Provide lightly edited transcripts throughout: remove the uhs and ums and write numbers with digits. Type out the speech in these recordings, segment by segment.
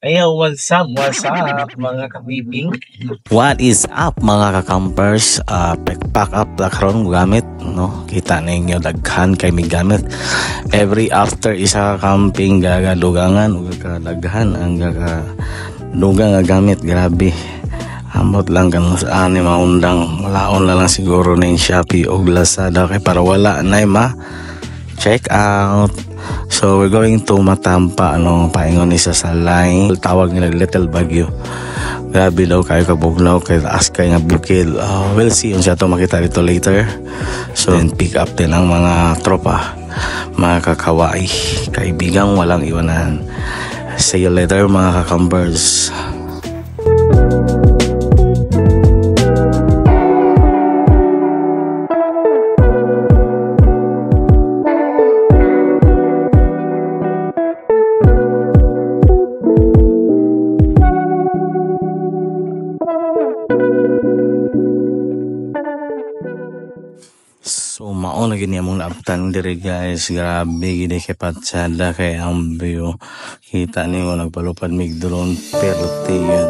Ayo, what's up mga kabibing? What is up mga kakampers? Pack up la karon gamit, no? Kita ninyo daghan kay mig gamit. Every after isa ka camping gagadugangan ug kadaghan ang dugang nga gamit, grabe. Amot lang kan sa ani maundang laon na lang siguro na in Shopee o Lazada kay para wala na check out. So we're going to Matampa, paingon isa sa line, tawag nila Little Baguio. Grabe daw kayo kabugnaw kay taas kay nga bukid. We'll see yun siya to makita dito later. So then pick up din ang mga tropa, mga kakawai, kaibigang walang iwanan. See you later mga kakambers. So maon na gini among naabtan diri guys, grabe gini kay patsada kay ang view. Kita niyo nagpalupad mig drone perti yun.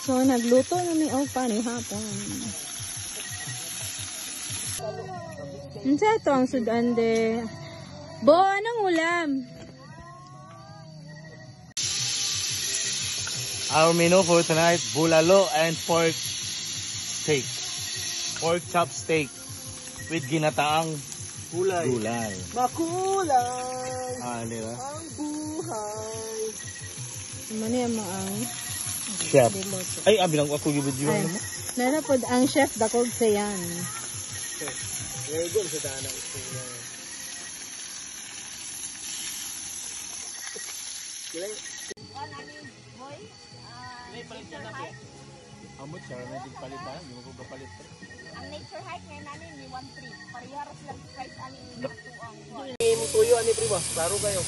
So nagluto na ni Opa ni hapon. Unsa ito ang sudan de? Bo, anong ulam? Our menu for tonight, bulalo and pork steak. Pork chop steak with ginataang gulay. Makulay. Di ba? Ang buhay. Mani ang Chef. Ay, bilang ako gibidyoan mo. Nanapod ang chef dakog sayan. Very good sa tanang. Amot siya, may tigpalitan, hindi mo ko kapalit pa. Ang nature hike ngayon namin ni 1.3. Parehas lang price ani tuang. Hindi mo tuyo ani prima, klaro kayo.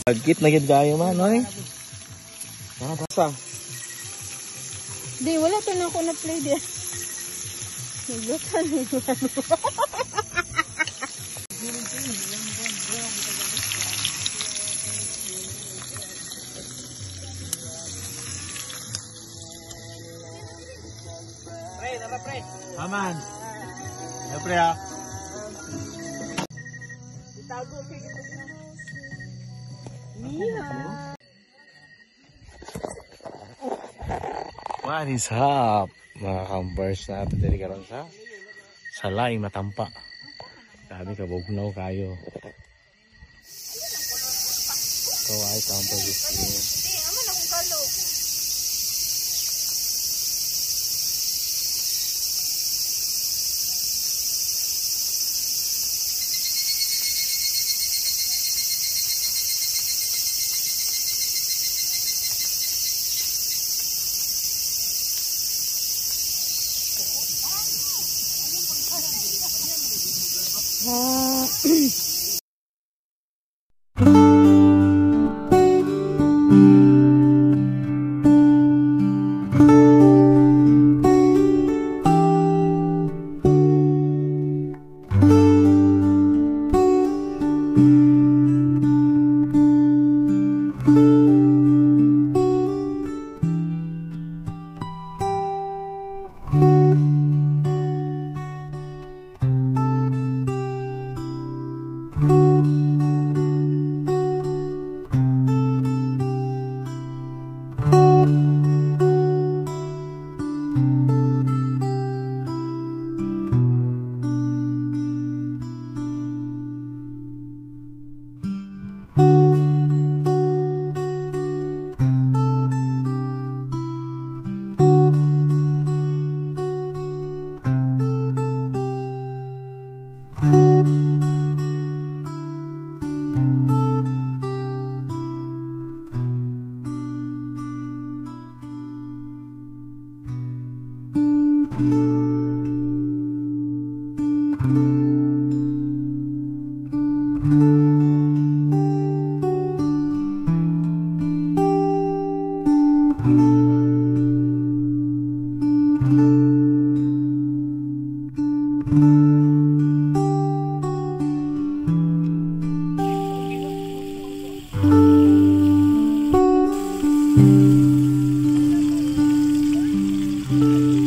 Agkit na gid kayo man, oy. Basa. Di, wala to na ako na play di. Naglutan ni Pre. Aman. Pre ha. Itago kayo. What is up? mga campers na ato diri karon sa Salay Matampa. Grabe kabugnaw kayo. Kawai camper dito. Aman akong kalo.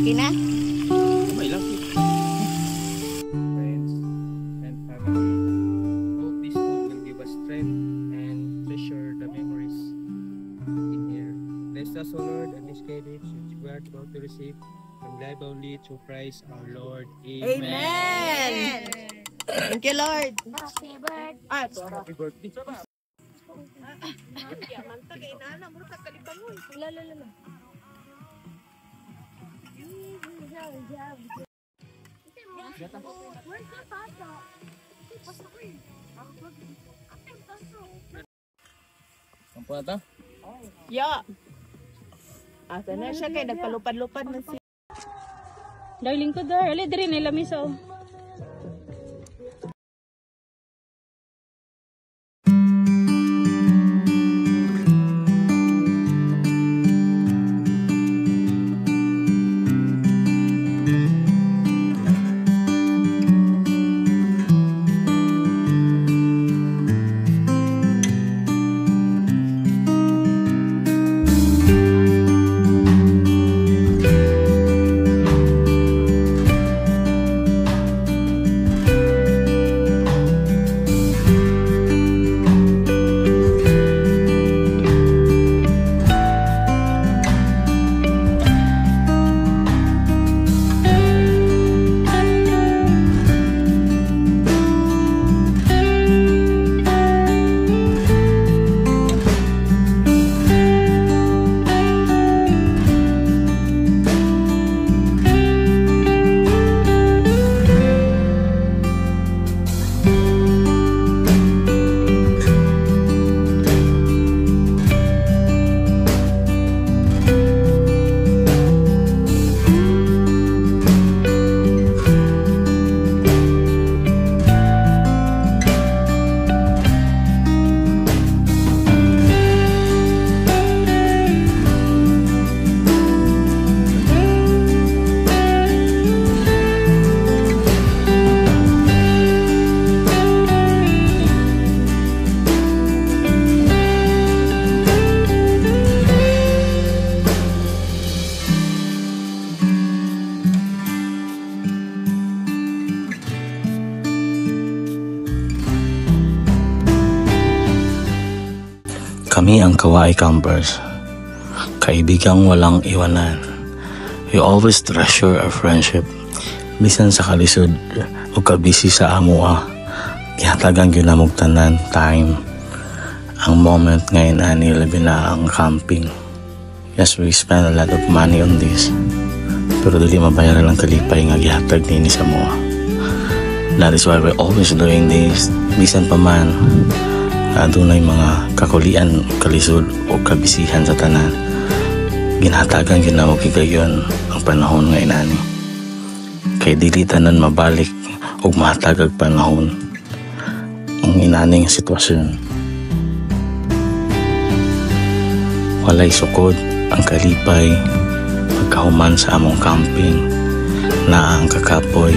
Kina? May lang. Friends and family. Hope this food will give us strength and treasure the memories in here. Bless us, O Lord, and this credit which we are about to receive from life only through Christ our Lord. Amen. Thank you, Lord. Happy birthday. Ang pata? Ya. Asa na siya kay nagpalupad-lupad na siya. Darling ko dar, ali diri na lamisa oh. Kami ang Kawai Campers, kaibigang walang iwanan. We always treasure our friendship. Bisan sa kalisod o kabisi sa amoa, gihatagan gyud namog tanan time. Ang moment ngayon ani labi na ang camping. Yes, we spend a lot of money on this. Pero dili mabayaran ang kalipay nga gihatag nini sa amoa. That is why we're always doing this. Bisan pa man adunay mga kakulian, kalisod o kabisihan sa tanan, ginhatagan gyud namog higayon ang panahon nga inani. Kay dili tanan mabalik ug mahatag og panahon ang inaning sitwasyon. Walay sukod ang kalipay pagkahuman sa among camping, na ang kakapoy,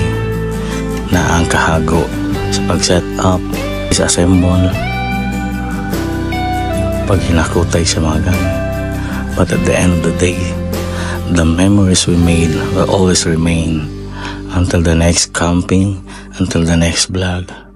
na ang kahago sa pag-set up, isa-assemble, paghinakutay sa mga gamit. But at the end of the day, the memories we made will always remain until the next camping, until the next vlog.